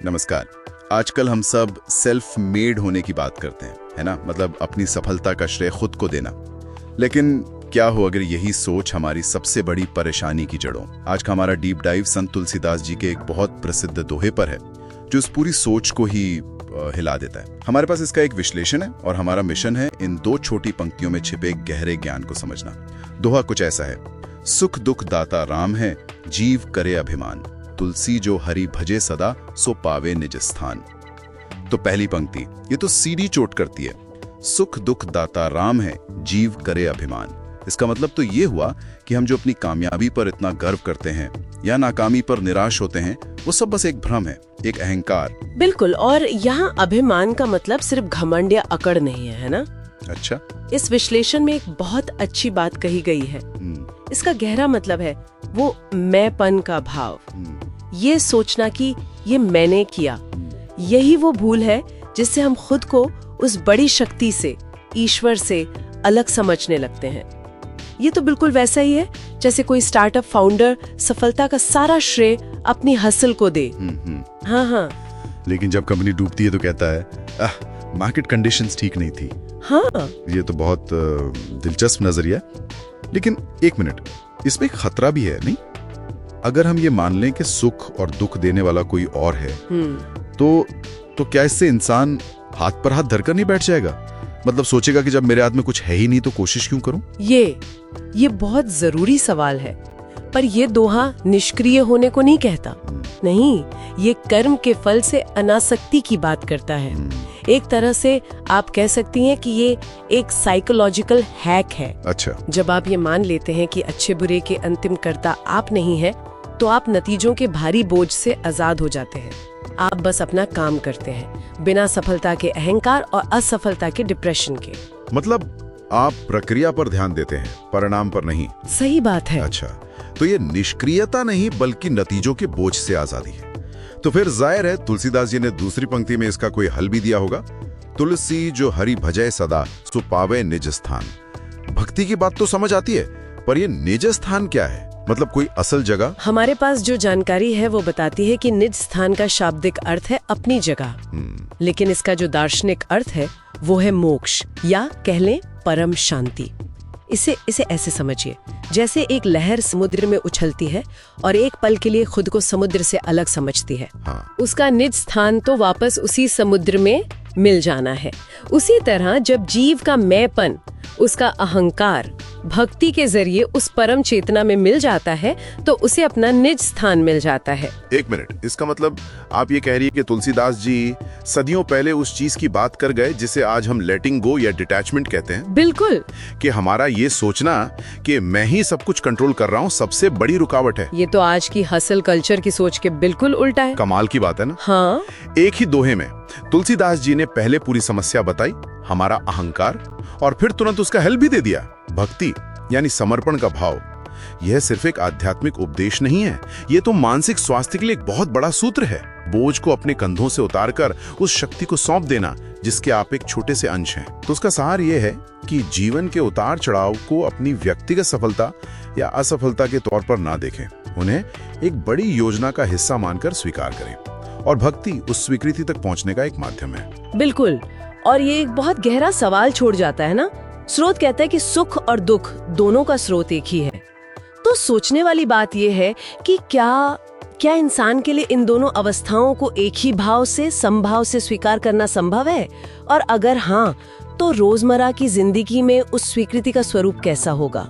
नमस्कार। आजकल हम सब सेल्फ मेड होने की बात करते हैं, है ना? मतलब अपनी सफलता का श्रेय खुद को देना। लेकिन क्या हो अगर यही सोच हमारी सबसे बड़ी परेशानी की जड़ों? आज का हमारा डीप डाइव संत तुलसीदास जी के एक बहुत प्रसिद्ध दोहे पर है, जो इस पूरी सोच को ही हिला देता है। हमारे पास इसका एक विश्लेषण है और हमारा मिशन है इन दो छोटी पंक्तियों में छिपे गहरे ज्ञान को समझना। दोहा कुछ ऐसा है, सुख दुख दाता राम है, जीव करे अभिमान, तुलसी जो हरि भजे सदा, सो पावे निज स्थान। तो पहली पंक्ति ये तो सीधी चोट करती है, सुख दुख दाता राम है, जीव करे अभिमान। इसका मतलब तो ये हुआ कि हम जो अपनी कामयाबी पर इतना गर्व करते हैं या नाकामी पर निराश होते हैं, वो सब बस एक भ्रम है, एक अहंकार। बिल्कुल। और यहाँ अभिमान का मतलब सिर्फ घमंड या अकड़ नहीं है ना? अच्छा, इस विश्लेषण में एक बहुत अच्छी बात कही गई है। इसका गहरा मतलब है वो मैंपन का भाव, ये सोचना कि ये मैंने किया। यही वो भूल है जिससे हम खुद को उस बड़ी शक्ति से, ईश्वर से अलग समझने लगते हैं। ये तो बिल्कुल वैसा ही है जैसे कोई स्टार्टअप फाउंडर सफलता का सारा श्रेय अपनी हसल को दे। हाँ। लेकिन जब कंपनी डूबती है तो कहता है मार्केट कंडीशंस ठीक नहीं थी। हाँ, ये तो बहुत दिलचस्प नजरिया। लेकिन एक मिनट, इसमें एक खतरा भी है नहीं? अगर हम ये मान लें कि सुख और दुख देने वाला कोई और है, तो क्या इससे इंसान हाथ पर हाथ धरकर नहीं बैठ जाएगा? मतलब सोचेगा कि जब मेरे हाथ में कुछ है ही नहीं तो कोशिश क्यों करूं? ये बहुत जरूरी सवाल है। पर ये दोहा निष्क्रिय होने को नहीं कहता। नहीं, ये कर्म के फल से अनासक्ति की बात करता है। एक तरह से आप कह सकती हैं कि ये एक साइकोलॉजिकल हैक है। अच्छा। जब आप ये मान लेते हैं कि अच्छे बुरे के अंतिम कर्ता आप नहीं हैं, तो आप नतीजों के भारी बोझ से आजाद हो जाते हैं। आप बस अपना काम करते हैं, बिना सफलता के अहंकार और असफलता के डिप्रेशन के। मतलब आप प्रक्रिया पर ध्यान देते हैं, परिणाम पर नहीं। सही बात है। अच्छा, तो ये निष्क्रियता नहीं बल्कि नतीजों के बोझ से आजादी है। तो फिर जाहिर है तुलसीदास जी ने दूसरी पंक्ति में इसका कोई हल भी दिया होगा। तुलसी जो हरि भजय सदा, सो पावे निज स्थान। भक्ति की बात तो समझ आती है, पर ये निज स्थान क्या है? मतलब कोई असल जगह? हमारे पास जो जानकारी है वो बताती है कि निज स्थान का शाब्दिक अर्थ है अपनी जगह। लेकिन इसका जो दार्शनिक अर्थ है वो है मोक्ष, या कह लें परम शांति। इसे ऐसे समझिए, जैसे एक लहर समुद्र में उछलती है और एक पल के लिए खुद को समुद्र से अलग समझती है। हाँ। उसका निज स्थान तो वापस उसी समुद्र में मिल जाना है। उसी तरह जब जीव का मैंपन, उसका अहंकार भक्ति के जरिए उस परम चेतना में मिल जाता है, तो उसे अपना निज स्थान मिल जाता है। एक मिनट, इसका मतलब आप ये कह रही है कि तुलसीदास जी सदियों पहले उस चीज की बात कर गए जिसे आज हम लेटिंग गो या डिटैचमेंट कहते हैं। बिल्कुल। कि हमारा ये सोचना कि मैं ही सब कुछ कंट्रोल कर रहा हूँ सबसे बड़ी रुकावट है। ये तो आज की हसल कल्चर की सोच के बिल्कुल उल्टा है। कमाल की बात है ना? हाँ। एक ही दोहे में तुलसीदास जी ने पहले पूरी समस्या बताई, हमारा अहंकार, और फिर तुरंत उसका हल भी दे दिया, भक्ति यानी समर्पण का भाव। यह सिर्फ एक आध्यात्मिक उपदेश नहीं है, ये तो मानसिक स्वास्थ्य के लिए एक बहुत बड़ा सूत्र है। बोझ को अपने कंधों से उतारकर उस शक्ति को सौंप देना जिसके आप एक छोटे से अंश हैं। तो उसका सार यह है कि जीवन के उतार चढ़ाव को अपनी व्यक्तिगत सफलता या असफलता के तौर पर ना देखें, उन्हें एक बड़ी योजना का हिस्सा मानकर स्वीकार करें। और भक्ति उस स्वीकृति तक पहुंचने का एक माध्यम है। बिल्कुल। और ये एक बहुत गहरा सवाल छोड़ जाता है ना। स्रोत कहता है कि सुख और दुख दोनों का स्रोत एक ही है। तो सोचने वाली बात यह है कि क्या इंसान के लिए इन दोनों अवस्थाओं को एक ही भाव से, समभाव से स्वीकार करना संभव है? और अगर हाँ, तो रोजमर्रा की जिंदगी में उस स्वीकृति का स्वरूप कैसा होगा?